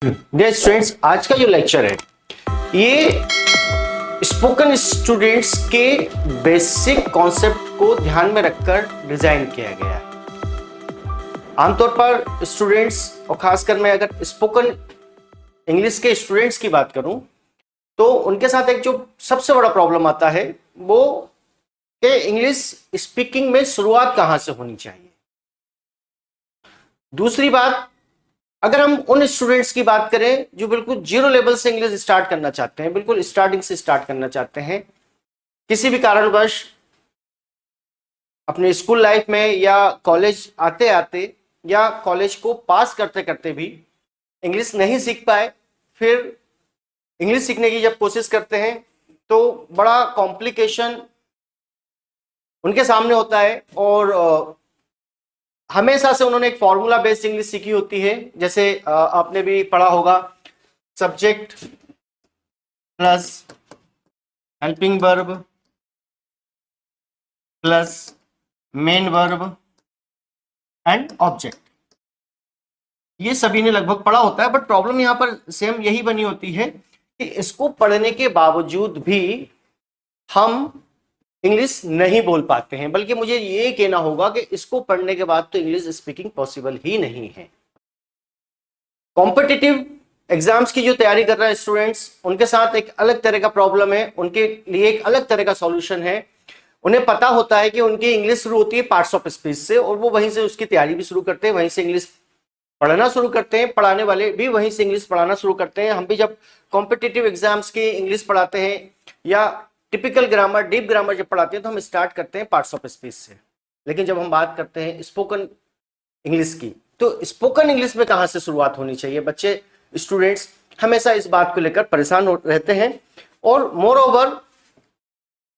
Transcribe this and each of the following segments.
Dear students, आज का जो लेक्चर है ये स्पोकन स्टूडेंट्स के बेसिक कॉन्सेप्ट को ध्यान में रखकर डिजाइन किया गया है। आमतौर पर स्टूडेंट्स और खासकर मैं अगर स्पोकन इंग्लिश के स्टूडेंट्स की बात करूं तो उनके साथ एक जो सबसे बड़ा प्रॉब्लम आता है वो कि इंग्लिश स्पीकिंग में शुरुआत कहां से होनी चाहिए। दूसरी बात, अगर हम उन स्टूडेंट्स की बात करें जो बिल्कुल जीरो लेवल से इंग्लिश स्टार्ट करना चाहते हैं, बिल्कुल स्टार्टिंग से स्टार्ट करना चाहते हैं, किसी भी कारणवश अपने स्कूल लाइफ में या कॉलेज आते आते या कॉलेज को पास करते करते भी इंग्लिश नहीं सीख पाए, फिर इंग्लिश सीखने की जब कोशिश करते हैं तो बड़ा कॉम्प्लिकेशन उनके सामने होता है और हमेशा से उन्होंने एक फॉर्मूला बेस्ड इंग्लिश सीखी होती है। जैसे आपने भी पढ़ा होगा, subject plus helping verb plus main verb and object. ये सभी ने लगभग पढ़ा होता है, बट प्रॉब्लम यहां पर सेम यही बनी होती है कि इसको पढ़ने के बावजूद भी हम इंग्लिश नहीं बोल पाते हैं, बल्कि मुझे ये कहना होगा कि इसको पढ़ने के बाद तो इंग्लिश स्पीकिंग पॉसिबल ही नहीं है। कॉम्पिटिटिव एग्जाम्स की जो तैयारी कर रहे हैं स्टूडेंट्स, उनके साथ एक अलग तरह का प्रॉब्लम है, उनके लिए एक अलग तरह का सॉल्यूशन है। उन्हें पता होता है कि उनकी इंग्लिश शुरू होती है पार्ट्स ऑफ स्पीच से और वो वहीं से उसकी तैयारी भी शुरू करते हैं, वहीं से इंग्लिश पढ़ना शुरू करते हैं, पढ़ाने वाले भी वहीं से इंग्लिश पढ़ाना शुरू करते हैं। हम भी जब कॉम्पिटिटिव एग्जाम्स की इंग्लिश पढ़ाते हैं या टिपिकल ग्रामर, डीप ग्रामर जब पढ़ाते हैं तो हम स्टार्ट करते हैं पार्ट्स ऑफ स्पीच से। लेकिन जब हम बात करते हैं स्पोकन इंग्लिश की, तो स्पोकन इंग्लिश में कहां से शुरुआत होनी चाहिए? बच्चे स्टूडेंट्स हमेशा इस बात को लेकर परेशान रहते हैं। और मोर ओवर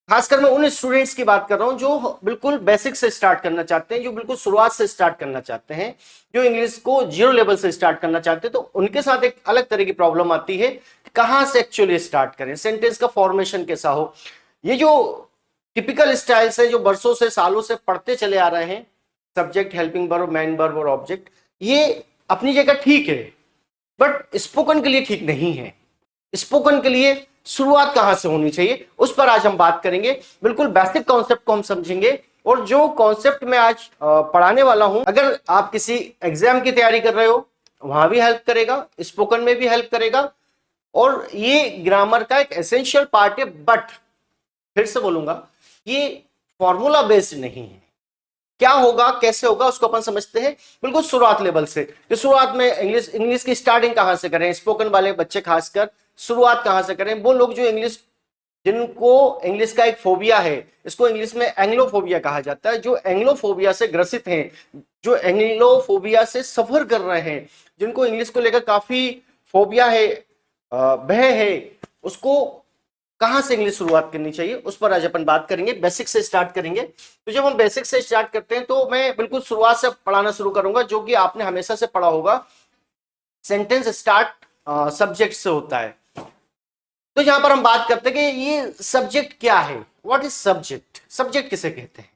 खासकर मैं उन स्टूडेंट्स की बात कर रहा हूं जो बिल्कुल बेसिक से स्टार्ट करना चाहते हैं, जो बिल्कुल शुरुआत से स्टार्ट करना चाहते हैं, जो इंग्लिश को जीरो लेवल से स्टार्ट करना चाहते हैं। तो उनके साथ एक अलग तरह की प्रॉब्लम आती है कि कहां से एक्चुअली स्टार्ट करें, सेंटेंस का फॉर्मेशन कैसा हो। ये जो टिपिकल स्टाइल्स है जो वर्षों से सालों से पढ़ते चले आ रहे हैं, subject, helping verb, main verb और ऑब्जेक्ट, ये अपनी जगह ठीक है, बट स्पोकन के लिए ठीक नहीं है। स्पोकन के लिए शुरुआत कहां से होनी चाहिए, उस पर आज हम बात करेंगे। बिल्कुल बेसिक कॉन्सेप्ट को हम समझेंगे और जो कॉन्सेप्ट मैं आज पढ़ाने वाला हूं, अगर आप किसी एग्जाम की तैयारी कर रहे हो वहां भी हेल्प करेगा, स्पोकन में भी हेल्प करेगा और ये ग्रामर का एक एसेंशियल पार्ट है। बट फिर से बोलूंगा, ये फॉर्मूला बेस्ड नहीं है। क्या होगा, कैसे होगा, उसको अपन समझते हैं बिल्कुल शुरुआत लेवल से कि शुरुआत में इंग्लिश की स्टार्टिंग कहां से करें। स्पोकन वाले बच्चे खासकर शुरुआत कहां से करें? वो लोग जो जिनको इंग्लिश का एक फोबिया है, इसको इंग्लिश में एंग्लोफोबिया कहा जाता है, जो एंग्लोफोबिया से ग्रसित हैं, जो एंग्लोफोबिया से सफर कर रहे हैं, जिनको इंग्लिश को लेकर काफी फोबिया है, भय है, उसको कहां से इंग्लिश शुरुआत करनी चाहिए उस पर आज अपन बात करेंगे। बेसिक से स्टार्ट करेंगे। तो जब हम बेसिक से स्टार्ट करते हैं तो मैं बिल्कुल शुरुआत से पढ़ाना शुरू करूंगा, जो कि आपने हमेशा से पढ़ा होगा। सेंटेंस स्टार्ट सब्जेक्ट से होता है। तो यहां पर हम बात करते हैं कि ये सब्जेक्ट क्या है, व्हाट इज सब्जेक्ट, सब्जेक्ट किसे कहते हैं।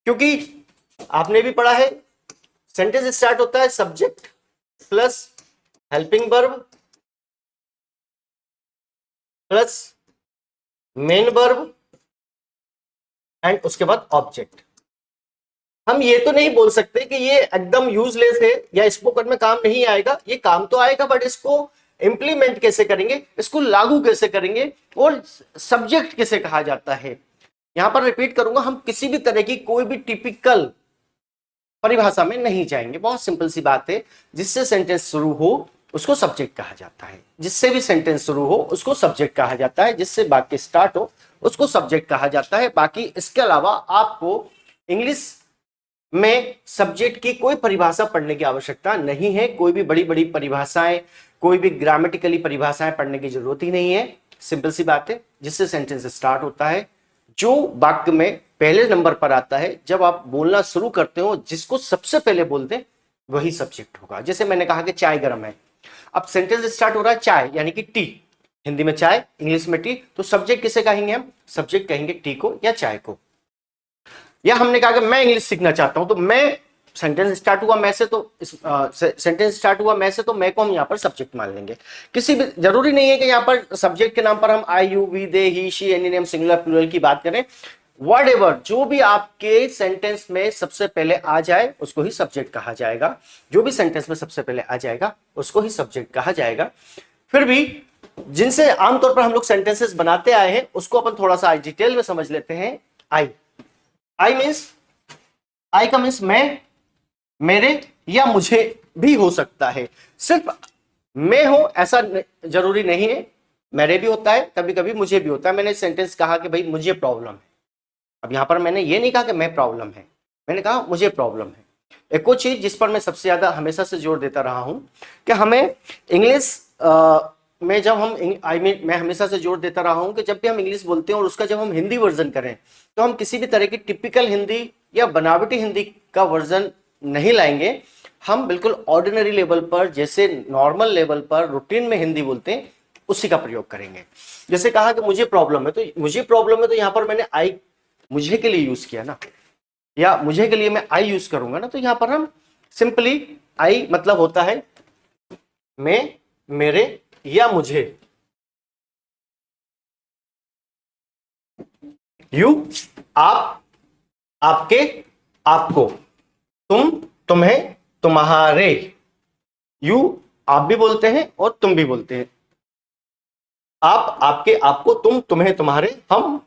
क्योंकि आपने भी पढ़ा है, सेंटेंस स्टार्ट होता है subject plus helping verb plus main verb and उसके बाद ऑब्जेक्ट। हम ये तो नहीं बोल सकते कि ये एकदम यूजलेस है या स्पोकन में काम नहीं आएगा। ये काम तो आएगा, बट इसको इंप्लीमेंट कैसे करेंगे, इसको लागू कैसे करेंगे और सब्जेक्ट किसे कहा जाता है। यहां पर रिपीट करूंगा, हम किसी भी तरह की कोई भी टिपिकल परिभाषा में नहीं जाएंगे। बहुत सिंपल सी बात है, जिससे सेंटेंस शुरू हो उसको सब्जेक्ट कहा जाता है, जिससे भी सेंटेंस शुरू हो उसको सब्जेक्ट कहा जाता है, जिससे वाक्य स्टार्ट हो उसको सब्जेक्ट कहा जाता है। बाकी इसके अलावा आपको इंग्लिश में सब्जेक्ट की कोई परिभाषा पढ़ने की आवश्यकता नहीं है। कोई भी बड़ी बड़ी परिभाषाएं, कोई भी ग्रामेटिकली परिभाषाएं पढ़ने की जरूरत ही नहीं है। सिंपल सी बात है, जिससे सेंटेंस स्टार्ट होता है, जो वाक्य में पहले नंबर पर आता है, जब आप बोलना शुरू करते हो जिसको सबसे पहले बोलते हैं वही सब्जेक्ट होगा। जैसे मैंने कहा कि चाय गर्म है, अब सेंटेंस स्टार्ट हो रहा है चाय यानी कि टी, हिंदी में चाय, इंग्लिश में टी, तो सब्जेक्ट किसे कहेंगे हम? सब्जेक्ट कहेंगे टी को या चाय को। या हमने कहा कि मैं इंग्लिश सीखना चाहता हूं, तो मैं सेंटेंस स्टार्ट हुआ मैं से, तो सेंटेंस स्टार्ट हुआ मैं से, तो मैं को हम यहाँ पर सब्जेक्ट मान लेंगे। किसी भी जरूरी नहीं है कि यहाँ पर सब्जेक्ट के नाम पर हम I you we they he she any name singular plural की बात करें। व्हाटएवर जो भी आपके सेंटेंस में सबसे पहले आ जाए उसको ही सब्जेक्ट कहा जाएगा। जो भी सेंटेंस में सबसे पहले आ जाएगा उसको ही सब्जेक्ट कहा जाएगा। फिर भी जिनसे आमतौर पर हम लोग सेंटेंसेस बनाते आए हैं उसको अपन थोड़ा सा डिटेल में समझ लेते हैं। आई मीन्स, आई का मीन्स मैं, मेरे या मुझे भी हो सकता है। सिर्फ मैं हूं ऐसा जरूरी नहीं है, मेरे भी होता है, कभी कभी मुझे भी होता है। मैंने सेंटेंस कहा कि भाई मुझे प्रॉब्लम है, अब यहां पर मैंने ये नहीं कहा कि मैं प्रॉब्लम है, मैंने कहा मुझे प्रॉब्लम है। एक और चीज जिस पर मैं सबसे ज्यादा हमेशा से जोर देता रहा हूं कि हमें इंग्लिश में जब हम मैं हमेशा से जोर देता रहा हूं कि जब भी हम इंग्लिश बोलते हैं और उसका जब हम हिंदी वर्जन करें तो हम किसी भी तरह की टिपिकल हिंदी या बनावटी हिंदी का वर्जन नहीं लाएंगे। हम बिल्कुल ऑर्डिनरी लेवल पर, जैसे नॉर्मल लेवल पर रूटीन में हिंदी बोलते हैं उसी का प्रयोग करेंगे। जैसे कहा कि मुझे प्रॉब्लम है, तो मुझे प्रॉब्लम है तो यहां पर मैंने आई मुझे के लिए यूज किया ना, या मुझे के लिए मैं आई यूज करूंगा ना, तो यहां पर हम सिंपली आई मतलब होता है मैं, मेरे या मुझे। यू आप, आपके, आपको, तुम, तुम्हें, तुम्हारे। यू आप भी बोलते हैं और तुम भी बोलते हैं। आप, आपके, आपको, तुम, तुम्हें, तुम्हारे, हम,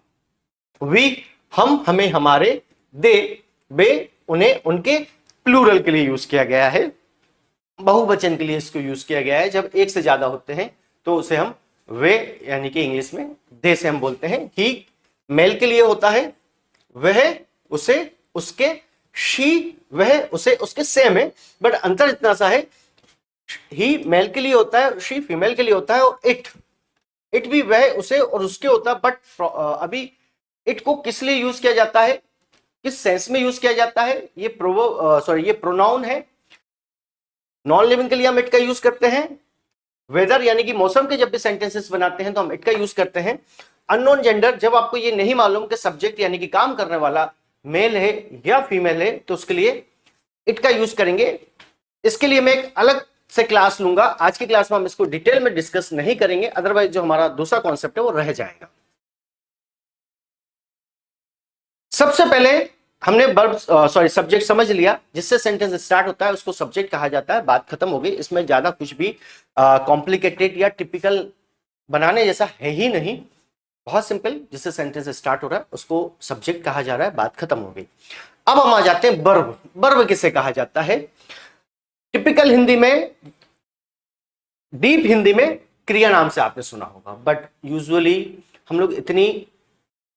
वी, हम, हमें, हमारे, दे, वे, उन्हें, उनके। प्लूरल के लिए यूज किया गया है, बहुवचन के लिए इसको यूज किया गया है। जब एक से ज्यादा होते हैं तो उसे हम वे यानी कि इंग्लिश में दे से हम बोलते हैं। ही मेल के लिए होता है, वह, उसे, उसके। शी वह, उसे, उसके सेम है, बट अंतर इतना सा है, ही मेल के लिए होता है, शी फीमेल के लिए होता है, और इट भी वह, उसे और उसके होता है। बट अभी इट को किस लिए यूज किया जाता है, किस सेंस में यूज किया जाता है, ये ये प्रोनाउन है। नॉन लिविंग के लिए हम इट का यूज करते हैं। वेदर यानी कि मौसम के जब भी सेंटेंसेस बनाते हैं तो हम इट का यूज करते हैं। अननोन जेंडर, जब आपको ये नहीं मालूम कि सब्जेक्ट यानी कि काम करने वाला मेल है या फीमेल है तो उसके लिए इट का यूज करेंगे। इसके लिए मैं एक अलग से क्लास लूंगा, आज की क्लास में हम इसको डिटेल में डिस्कस नहीं करेंगे, अदरवाइज जो हमारा दूसरा कॉन्सेप्ट है वो रह जाएगा। सबसे पहले हमने वर्ब सब्जेक्ट समझ लिया, जिससे सेंटेंस स्टार्ट होता है उसको सब्जेक्ट कहा जाता है। बात खत्म हो गई, इसमें ज्यादा कुछ भी कॉम्प्लिकेटेड या टिपिकल बनाने जैसा है ही नहीं, बहुत सिंपल। जिससे सेंटेंस स्टार्ट हो रहा है उसको सब्जेक्ट कहा जा रहा है, बात खत्म हो गई। अब हम आ जाते हैं वर्ब। वर्ब किसे कहा जाता है? टिपिकल हिंदी में, डीप हिंदी में क्रिया नाम से आपने सुना होगा, बट यूजुअली हम लोग इतनी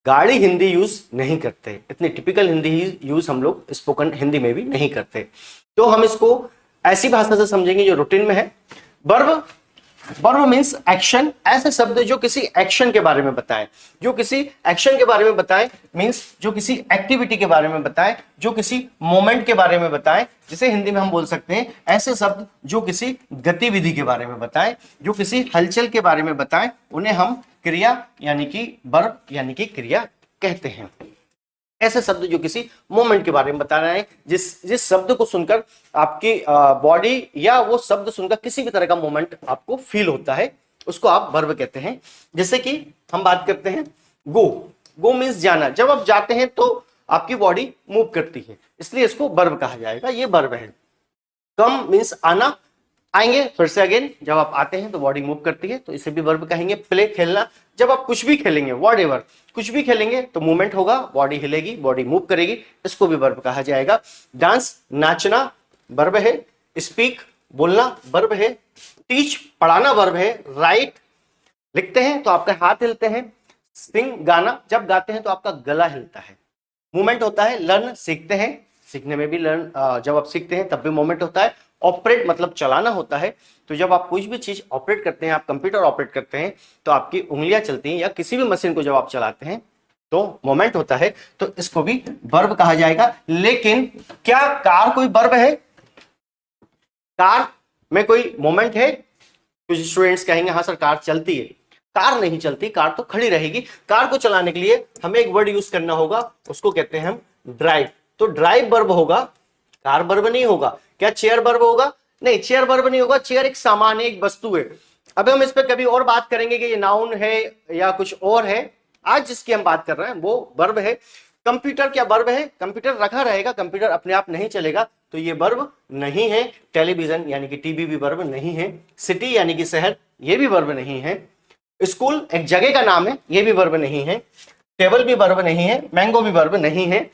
गाढ़ी हिंदी यूज नहीं करते, इतनी टिपिकल हिंदी यूज हम लोग स्पोकन हिंदी में भी नहीं करते। तो हम इसको ऐसी भाषा से समझेंगे जो रूटीन में है। वर्ब, वर्ब मीन्स एक्शन, ऐसे शब्द जो किसी एक्शन के बारे में बताएं, जो किसी एक्शन के बारे में बताएं, मीन्स जो किसी एक्टिविटी के बारे में बताएं, जो किसी मोमेंट के बारे में बताएं। जिसे हिंदी में हम बोल सकते हैं ऐसे शब्द जो किसी गतिविधि के बारे में बताएं, जो किसी हलचल के बारे में बताएं, उन्हें हम क्रिया यानी कि वर्ब यानी कि क्रिया कहते हैं। ऐसे शब्द जो किसी मोमेंट के बारे में बता रहे हैं, जिस शब्द को सुनकर आपकी बॉडी या वो शब्द सुनकर किसी भी तरह का मोमेंट आपको फील होता है, उसको आप वर्ब कहते हैं। जैसे कि हम बात करते हैं गो। गो मीन्स जाना, जब आप जाते हैं तो आपकी बॉडी मूव करती है, इसलिए इसको वर्ब कहा जाएगा, ये वर्ब है। कम मीन्स आना, आएंगे फिर से अगेन, जब आप आते हैं तो बॉडी मूव करती है, तो इसे भी वर्ब कहेंगे। प्ले खेलना, जब आप कुछ भी खेलेंगे, व्हाटएवर कुछ भी खेलेंगे तो मूवमेंट होगा, बॉडी हिलेगी, बॉडी मूव करेगी, इसको भी वर्ब कहा जाएगा। डांस नाचना वर्ब है। स्पीक बोलना वर्ब है। टीच पढ़ाना वर्ब है। राइट लिखते हैं तो आपके हाथ हिलते हैं। सिंग गाना, जब गाते हैं तो आपका गला हिलता है, मूवमेंट होता है। लर्न सीखते हैं, सीखने में भी लर्न, जब आप सीखते हैं तब भी मूवमेंट होता है। ऑपरेट मतलब चलाना होता है, तो जब आप कुछ भी चीज ऑपरेट करते हैं, आप कंप्यूटर ऑपरेट करते हैं तो आपकी उंगलियां चलती हैं, या किसी भी मशीन को जब आप चलाते हैं तो मोमेंट होता है, तो इसको भी वर्ब कहा जाएगा। लेकिन क्या कार कोई वर्ब है? कार में कोई मोमेंट है? कुछ स्टूडेंट्स कहेंगे हाँ सर कार चलती है। कार नहीं चलती, कार तो खड़ी रहेगी। कार को चलाने के लिए हमें एक वर्ड यूज करना होगा, उसको कहते हैं हम ड्राइव। तो ड्राइव वर्ब होगा, कार वर्ब नहीं होगा। क्या चेयर वर्ब होगा? नहीं, चेयर वर्ब नहीं होगा। चेयर एक सामान है, एक वस्तु है। अब हम इस पर कभी और बात करेंगे कि ये नाउन है या कुछ और है। आज जिसकी हम बात कर रहे हैं वो वर्ब है। कंप्यूटर क्या वर्ब है? कंप्यूटर रखा रहेगा, कंप्यूटर अपने आप नहीं चलेगा, तो ये वर्ब नहीं है। टेलीविजन यानी कि टीवी भी वर्ब नहीं है। सिटी यानी कि शहर, ये भी वर्ब नहीं है। स्कूल एक जगह का नाम है, ये भी वर्ब नहीं है। टेबल भी वर्ब नहीं है। मैंगो भी वर्ब नहीं है।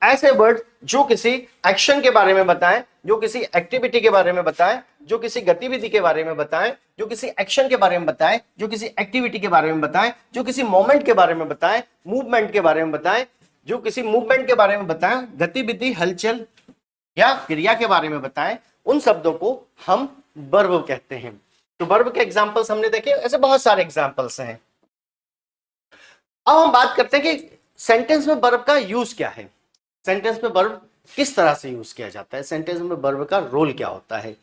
ऐसे वर्ड जो किसी एक्शन के बारे में बताएं, जो किसी एक्टिविटी के बारे में बताएं, जो किसी गतिविधि के बारे में बताएं, जो किसी एक्शन के बारे में बताएं, जो किसी एक्टिविटी के बारे में बताएं, जो किसी मोमेंट के बारे में बताएं, मूवमेंट के बारे में बताएं, जो किसी मूवमेंट के बारे में बताएं, गतिविधि, हलचल या क्रिया के बारे में बताएं, उन शब्दों को हम वर्ब कहते हैं। तो वर्ब के एग्जाम्पल्स हमने देखे, ऐसे बहुत सारे एग्जाम्पल्स हैं। अब हम बात करते हैं कि सेंटेंस में वर्ब का यूज क्या है, सेंटेंस में वर्ब किस तरह से यूज किया जाता है, सेंटेंस में वर्ब का रोल क्या होता है।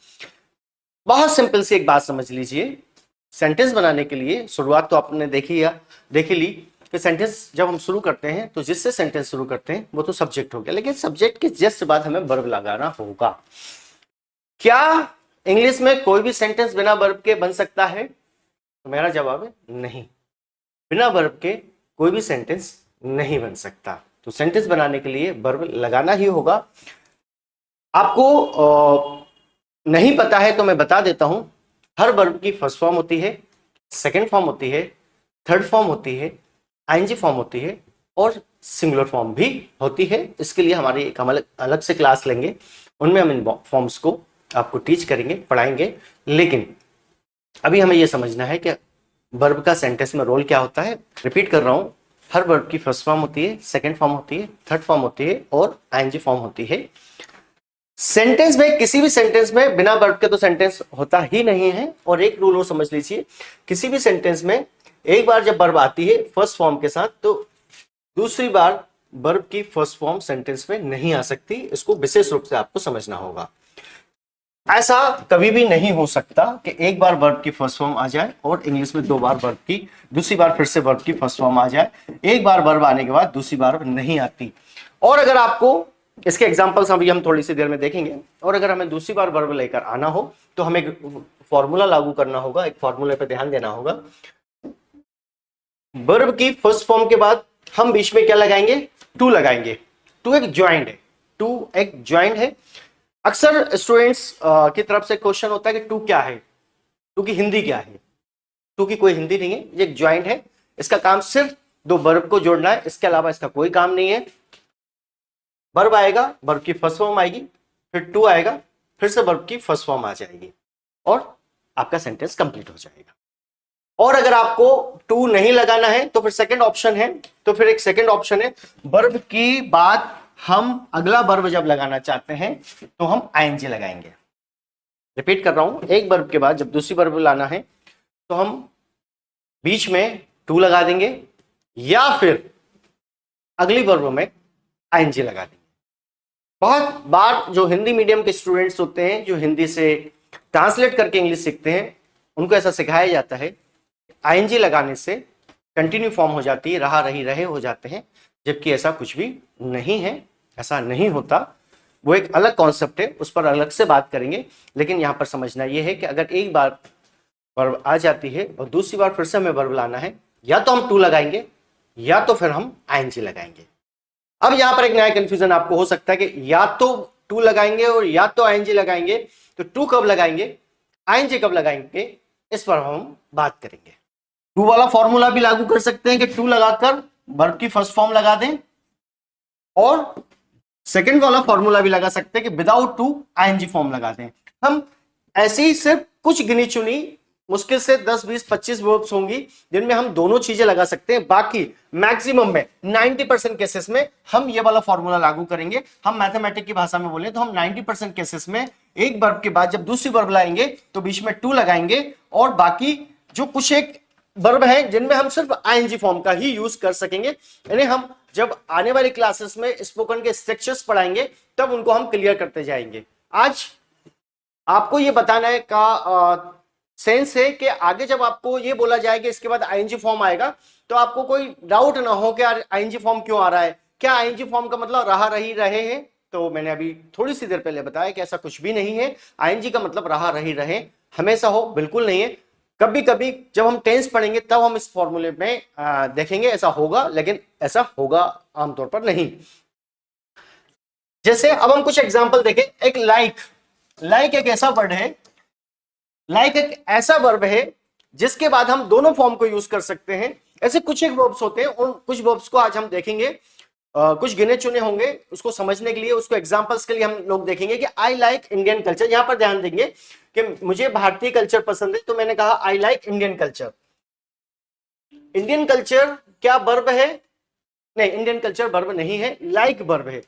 बहुत सिंपल सी एक बात समझ लीजिए। सेंटेंस बनाने के लिए शुरुआत तो आपने देखी ली कि सेंटेंस जब हम शुरू करते हैं तो जिससे सेंटेंस शुरू करते हैं वो तो सब्जेक्ट हो गया, लेकिन सब्जेक्ट के जस्ट बाद हमें वर्ब लगाना होगा। क्या इंग्लिश में कोई भी सेंटेंस बिना वर्ब के बन सकता है? तो मेरा जवाब है नहीं, बिना वर्ब के कोई भी सेंटेंस नहीं बन सकता। तो सेंटेंस बनाने के लिए वर्ब लगाना ही होगा। आपको नहीं पता है तो मैं बता देता हूं। हर वर्ब की फर्स्ट फॉर्म होती है, सेकंड फॉर्म होती है, थर्ड फॉर्म होती है, आईएनजी फॉर्म होती है और सिंगुलर फॉर्म भी होती है। इसके लिए हमारी एक हम अलग से क्लास लेंगे, उनमें हम इन फॉर्म्स को आपको टीच करेंगे, पढ़ाएंगे। लेकिन अभी हमें यह समझना है कि वर्ब का सेंटेंस में रोल क्या होता है। रिपीट कर रहा हूं, हर वर्ब की फर्स्ट फॉर्म होती है, सेकंड फॉर्म होती है, थर्ड फॉर्म होती है और आईएनजी फॉर्म होती है। सेंटेंस में, किसी भी सेंटेंस में बिना वर्ब के तो सेंटेंस होता ही नहीं है। और एक रूल वो समझ लीजिए, किसी भी सेंटेंस में एक बार जब वर्ब आती है फर्स्ट फॉर्म के साथ, तो दूसरी बार वर्ब की फर्स्ट फॉर्म सेंटेंस में नहीं आ सकती। इसको विशेष रूप से आपको समझना होगा। ऐसा कभी भी नहीं हो सकता कि एक बार वर्ब की फर्स्ट फॉर्म आ जाए और इंग्लिश में दो बार वर्ब की, दूसरी बार फिर से वर्ब की फर्स्ट फॉर्म आ जाए। एक बार वर्ब आने के बाद दूसरी बार नहीं आती। और अगर आपको इसके एग्जांपल्स अभी हम थोड़ी सी देर में देखेंगे। और अगर हमें दूसरी बार वर्ब लेकर आना हो तो हमें एक फॉर्मूला लागू करना होगा, एक फॉर्मूले पर ध्यान देना होगा। वर्ब की फर्स्ट फॉर्म के बाद हम बीच में क्या लगाएंगे? टू लगाएंगे। टू एक ज्वाइंट है, टू एक ज्वाइंट है। अक्सर स्टूडेंट्स की तरफ से क्वेश्चन होता है कि टू क्या है, टू की हिंदी क्या है? टू की कोई हिंदी नहीं है, ये एक ज्वाइंट है। इसका काम सिर्फ दो वर्ब को जोड़ना है, इसके अलावा इसका कोई काम नहीं है। वर्ब आएगा, वर्ब की फर्स्ट फॉर्म आएगी, फिर टू आएगा, फिर से वर्ब की फर्स्ट फॉर्म आ जाएगी और आपका सेंटेंस कंप्लीट हो जाएगा। और अगर आपको टू नहीं लगाना है तो फिर सेकंड ऑप्शन है, तो फिर एक सेकंड ऑप्शन है, वर्ब की बाद हम अगला वर्ब जब लगाना चाहते हैं तो हम आईएनजी लगाएंगे। रिपीट कर रहा हूं, एक वर्ब के बाद जब दूसरी वर्ब लाना है तो हम बीच में टू लगा देंगे या फिर अगली वर्ब में आईएनजी लगा देंगे। बहुत बार जो हिंदी मीडियम के स्टूडेंट्स होते हैं, जो हिंदी से ट्रांसलेट करके इंग्लिश सीखते हैं, उनको ऐसा सिखाया जाता है आईएनजी लगाने से कंटिन्यू फॉर्म हो जाती है, रहा रही रहे हो जाते हैं, जबकि ऐसा कुछ भी नहीं है, ऐसा नहीं होता। वो एक अलग कॉन्सेप्ट है, उस पर अलग से बात करेंगे। लेकिन यहां पर समझना यह है कि अगर एक बार वर्ब आ जाती है और दूसरी बार फिर से हमें वर्ब लाना है, या तो हम टू लगाएंगे या तो फिर हम आईएनजी लगाएंगे। अब यहां पर एक नया कंफ्यूजन आपको हो सकता है कि या तो टू लगाएंगे और या तो आईएनजी लगाएंगे, तो टू कब लगाएंगे, आईएनजी कब लगाएंगे, इस पर हम बात करेंगे। टू वाला फॉर्मूला भी लागू कर सकते हैं कि टू लगाकर वर्ब की फर्स्ट फॉर्म लगा दें, और सेकंड वाला फॉर्मूला भी लगा सकते हैं कि विदाउट टू आईएनजी फॉर्म लगा दें। हम ऐसे ही सिर्फ कुछ गिनी चुनी मुश्किल से 10, 20, 25 वर्ब्स होंगी जिनमें हम दोनों चीजें लगा सकते हैं। बाकी मैक्सिमम में 90% केसेस में हम ये वाला फॉर्मूला लागू करेंगे। हम मैथमेटिक्स की भाषा में बोले तो हम 90% केसेस में एक वर्ब के बाद जब दूसरी वर्ब लाएंगे तो बीच में टू लगाएंगे, और बाकी जो कुछ एक वर्ब है जिनमें हम सिर्फ आईएनजी फॉर्म का ही यूज कर सकेंगे। यानी हम जब आने वाली क्लासेस में स्पोकन के स्ट्रक्चर्स पढ़ाएंगे तब उनको हम क्लियर करते जाएंगे। आज आपको ये बताना है का सेंस है कि आगे जब आपको ये बोला जाए कि इसके बाद आईएनजी फॉर्म आएगा तो आपको कोई डाउट ना हो कि आईएनजी फॉर्म क्यों आ रहा है। क्या आईएनजी फॉर्म का मतलब रहा रही रहे हैं? तो मैंने अभी थोड़ी सी देर पहले बताया कि ऐसा कुछ भी नहीं है। आईएनजी का मतलब रहा, रही, रहे, हमेशा हो, बिल्कुल नहीं है। कभी कभी जब हम टेंस पढ़ेंगे तब हम इस फॉर्मूले में देखेंगे ऐसा होगा, लेकिन ऐसा होगा आमतौर पर नहीं। जैसे अब हम कुछ एग्जांपल देखें। एक लाइक एक ऐसा वर्ड है, लाइक एक ऐसा वर्ब है जिसके बाद हम दोनों फॉर्म को यूज कर सकते हैं। ऐसे कुछ एक वर्ब्स होते हैं, उन कुछ वर्ब्स को आज हम देखेंगे। कुछ गिने चुने होंगे, उसको समझने के लिए, उसको एग्जांपल्स के लिए हम लोग देखेंगे कि आई लाइक इंडियन कल्चर। यहां पर ध्यान देंगे कि मुझे भारतीय कल्चर पसंद है, तो मैंने कहा I like Indian culture. Indian culture क्या वर्ब है? नहीं, इंडियन कल्चर वर्ब नहीं है, लाइक वर्ब है।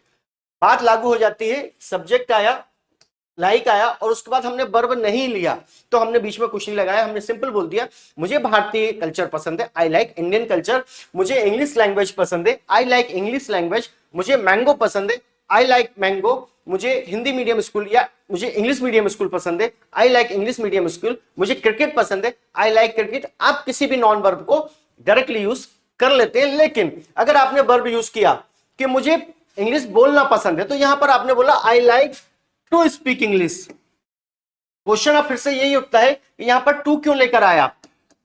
बात लागू हो जाती है, सब्जेक्ट आया, लाइक आया, और उसके बाद हमने वर्ब नहीं लिया, तो हमने बीच में कुछ नहीं लगाया, हमने सिंपल बोल दिया मुझे भारतीय कल्चर पसंद है, आई लाइक इंडियन कल्चर। मुझे इंग्लिश लैंग्वेज पसंद है, आई लाइक इंग्लिश लैंग्वेज। मुझे मैंगो पसंद है, आई लाइक मैंगो। मुझे हिंदी मीडियम स्कूल या मुझे इंग्लिश मीडियम स्कूल पसंद है, I like English medium school. मुझे क्रिकेट पसंद है, आई लाइक क्रिकेट। आप किसी भी नॉन वर्ब को डायरेक्टली यूज कर लेते हैं, लेकिन अगर आपने वर्ब यूज किया कि मुझे इंग्लिश बोलना पसंद है, तो यहां पर आपने बोला I like to speak English. Question अब फिर से यही उठता है कि यहां पर टू क्यों लेकर आया?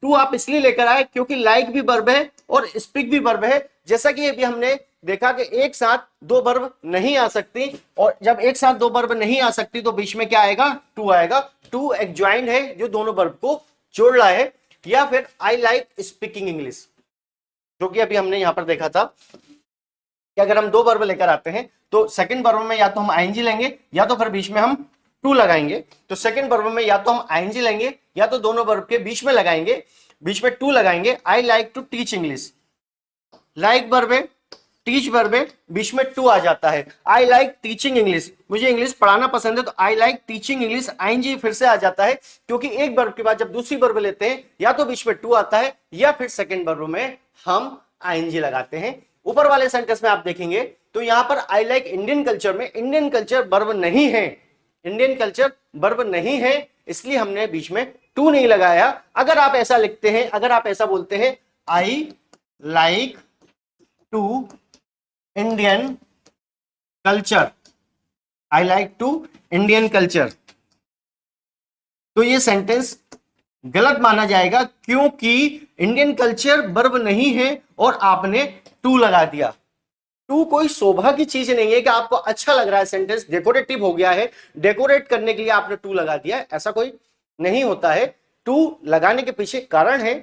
टू आप इसलिए लेकर आए क्योंकि लाइक भी वर्ब है और स्पीक भी वर्ब है। जैसा कि अभी हमने देखा कि एक साथ दो वर्ब नहीं आ सकती, और जब एक साथ दो वर्ब नहीं आ सकती तो बीच में क्या आएगा? टू आएगा। टू एक ज्वाइंट है जो दोनों वर्ब को जोड़ रहा है। या फिर आई लाइक स्पीकिंग इंग्लिश, जो कि अभी हमने यहां पर देखा था कि अगर हम दो वर्ब लेकर आते हैं तो सेकंड वर्ब में या तो हम आईएनजी लेंगे या तो फिर बीच में हम टू लगाएंगे। तो सेकंड वर्ब में या तो हम आईएनजी लेंगे या तो दोनों वर्ब के बीच में लगाएंगे, बीच में टू लगाएंगे। I like to teach English, like verb है, टीच वर्ब है, बीच में टू आ जाता है। आई लाइक टीचिंग इंग्लिश, मुझे इंग्लिश पढ़ाना पसंद है, तो I like teaching English, ING फिर से आ जाता है, क्योंकि एक वर्ब के बाद जब दूसरी वर्ब लेते हैं या तो बीच में टू आता है या फिर सेकंड वर्ब में हम आईएनजी लगाते हैं। ऊपर वाले सेंटेंस में आप देखेंगे तो यहां पर आई लाइक इंडियन कल्चर में इंडियन कल्चर वर्ब नहीं है, इंडियन कल्चर वर्ब नहीं है, इसलिए हमने बीच में टू नहीं लगाया। अगर आप ऐसा लिखते हैं, अगर आप ऐसा बोलते हैं I like to Indian culture, I like to Indian culture, तो ये सेंटेंस गलत माना जाएगा, क्योंकि इंडियन कल्चर वर्ब नहीं है और आपने टू लगा दिया। टू कोई शोभा की चीज नहीं है कि आपको अच्छा लग रहा है, सेंटेंस डेकोरेटिव हो गया है, डेकोरेट करने के लिए आपने टू लगा दिया, ऐसा कोई नहीं होता है। टू लगाने के पीछे कारण है,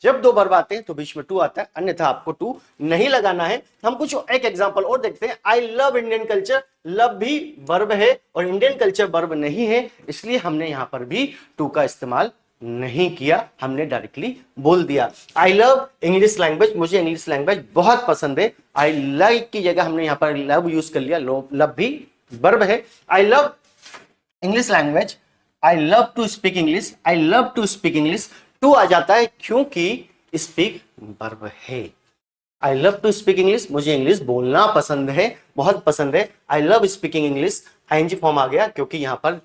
जब दो वर्ब आते हैं तो बीच में टू आता है, अन्यथा आपको टू नहीं लगाना है। हम कुछ एक एग्जांपल और देखते हैं। I love Indian culture, love भी वर्ब है और इंडियन कल्चर वर्ब नहीं है, इसलिए हमने यहां पर भी टू का इस्तेमाल नहीं किया, हमने डायरेक्टली बोल दिया आई लव इंग्लिश लैंग्वेज, मुझे इंग्लिश लैंग्वेज बहुत पसंद है। आई लाइक की जगह हमने यहां पर लव यूज कर लिया, लव भी वर्ब है। I love English language, I love to speak English, I love to speak English, to आ जाता है क्योंकि स्पीक वर्ब है। I love to speak English, मुझे इंग्लिश बोलना पसंद है, बहुत पसंद है। I love speaking English, ING form आ गया क्योंकि यहां पर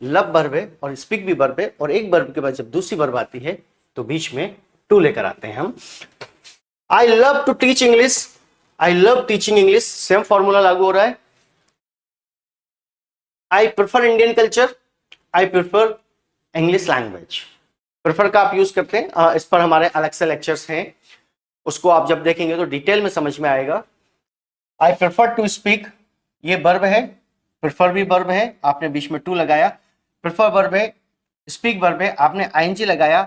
लव वर्ब है और स्पीक भी वर्ब है, और एक वर्ब के बाद जब दूसरी वर्ब आती है तो बीच में टू लेकर आते हैं हम। I love to teach English, I love teaching English, same formula लागू हो रहा है। I prefer Indian culture, I prefer English language. Prefer का आप यूज करते हैं, इस पर हमारे अलग से लेक्चर्स हैं, उसको आप जब देखेंगे तो डिटेल में समझ में आएगा। आई प्रेफर टू स्पीक, ये वर्ब है, प्रेफर भी वर्ब है, आपने बीच में टू लगाया। प्रेफर वर्ब है, स्पीक वर्ब है, आपने आईएनजी लगाया।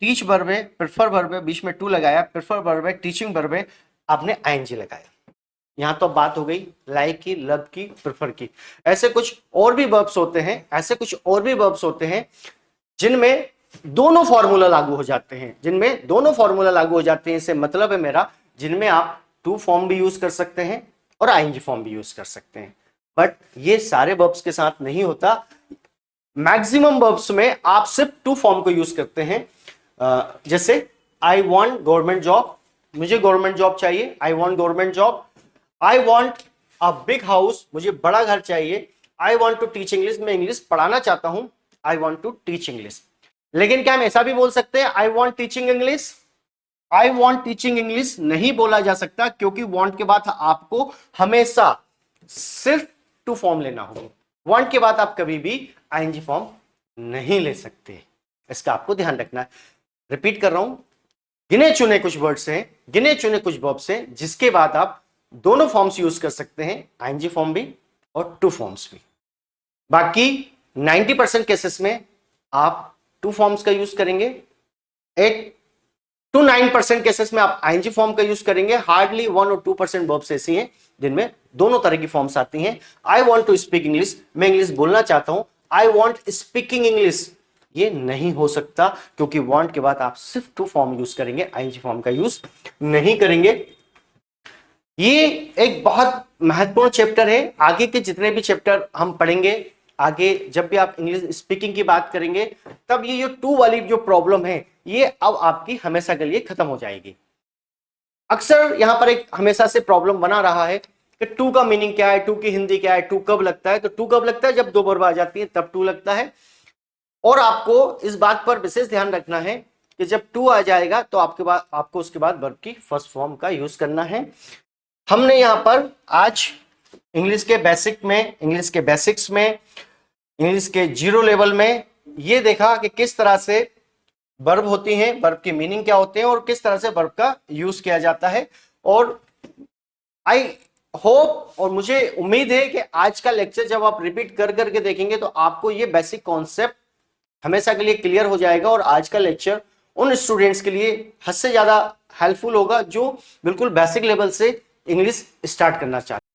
टीच वर्ब है, प्रेफर वर्ब है, बीच में टू लगाया। प्रेफर वर्ब है, टीचिंग वर्ब है, आपने आईएनजी लगाया। यहां तो बात हो गई लाइक की, लव की, प्रेफर की। ऐसे कुछ और भी वर्ब्स होते हैं, ऐसे कुछ और भी वर्ब्स होते हैं जिनमें दोनों फॉर्मूला लागू हो जाते हैं, जिनमें दोनों फॉर्मूला लागू हो जाते हैं। इससे मतलब है मेरा, जिनमें आप टू फॉर्म भी यूज कर सकते हैं और आईएनजी फॉर्म भी यूज कर सकते हैं, बट ये सारे वर्ब्स के साथ नहीं होता। मैक्सिमम वर्ब्स में आप सिर्फ टू फॉर्म को यूज करते हैं। जैसे आई वांट गवर्नमेंट जॉब, मुझे गवर्नमेंट जॉब चाहिए, I want government job. I want a big house, मुझे बड़ा घर चाहिए। I want to teach English, मैं इंग्लिश पढ़ाना चाहता हूं, I want to teach English. लेकिन क्या हम ऐसा भी बोल सकते हैं I want teaching English? I want teaching English नहीं बोला जा सकता, क्योंकि वांट के बाद आपको हमेशा सिर्फ टू फॉर्म लेना होगा। वांट के बाद आप कभी भी आईएनजी फॉर्म नहीं ले सकते, इसका आपको ध्यान रखना है। रिपीट कर रहा हूं, गिने चुने कुछ वर्ड्स हैं, गिने चुने कुछ वर्ब्स हैं जिसके बाद आप दोनों फॉर्म्स यूज कर सकते हैं, आईएनजी फॉर्म भी और टू फॉर्म्स भी। बाकी 90% केसेस में आप टू फॉर्म्स का यूज करेंगे, 8 to 9% केसेस में आप आईएनजी फॉर्म का यूज करेंगे। हार्डली 1 और 2% वर्ब्स ऐसी हैं जिनमें दोनों तरह की फॉर्म्स आती हैं। I want to speak English, मैं इंग्लिश बोलना चाहता हूं, आई वॉन्ट स्पीकिंग इंग्लिश, ये नहीं हो सकता क्योंकि वांट के बाद आप सिर्फ टू फॉर्म यूज करेंगे, आईएनजी फॉर्म का यूज नहीं करेंगे। ये एक बहुत महत्वपूर्ण चैप्टर है। आगे के जितने भी चैप्टर हम पढ़ेंगे, आगे जब भी आप इंग्लिश स्पीकिंग की बात करेंगे, तब ये जो टू वाली जो प्रॉब्लम है ये अब आपकी हमेशा के लिए खत्म हो जाएगी। अक्सर यहां पर एक हमेशा से प्रॉब्लम बना रहा है कि टू का मीनिंग क्या है, टू की हिंदी क्या है, टू कब लगता है। तो टू कब लगता है, जब दो वर्ब आ जाती है तब टू लगता है। और आपको इस बात पर विशेष ध्यान रखना है कि जब टू आ जाएगा तो आपको उसके बाद वर्ब की फर्स्ट फॉर्म का यूज करना है। हमने यहां पर आज इंग्लिश के बेसिक्स में, इंग्लिश के जीरो लेवल में ये देखा कि किस तरह से वर्ब होती हैं, वर्ब के मीनिंग क्या होते हैं और किस तरह से वर्ब का यूज किया जाता है। और आई होप और मुझे उम्मीद है कि आज का लेक्चर जब आप रिपीट कर करके देखेंगे तो आपको ये बेसिक कॉन्सेप्ट हमेशा के लिए क्लियर हो जाएगा। और आज का लेक्चर उन स्टूडेंट्स के लिए हद से ज्यादा हेल्पफुल होगा जो बिल्कुल बेसिक लेवल से इंग्लिश स्टार्ट करना चाहते हैं।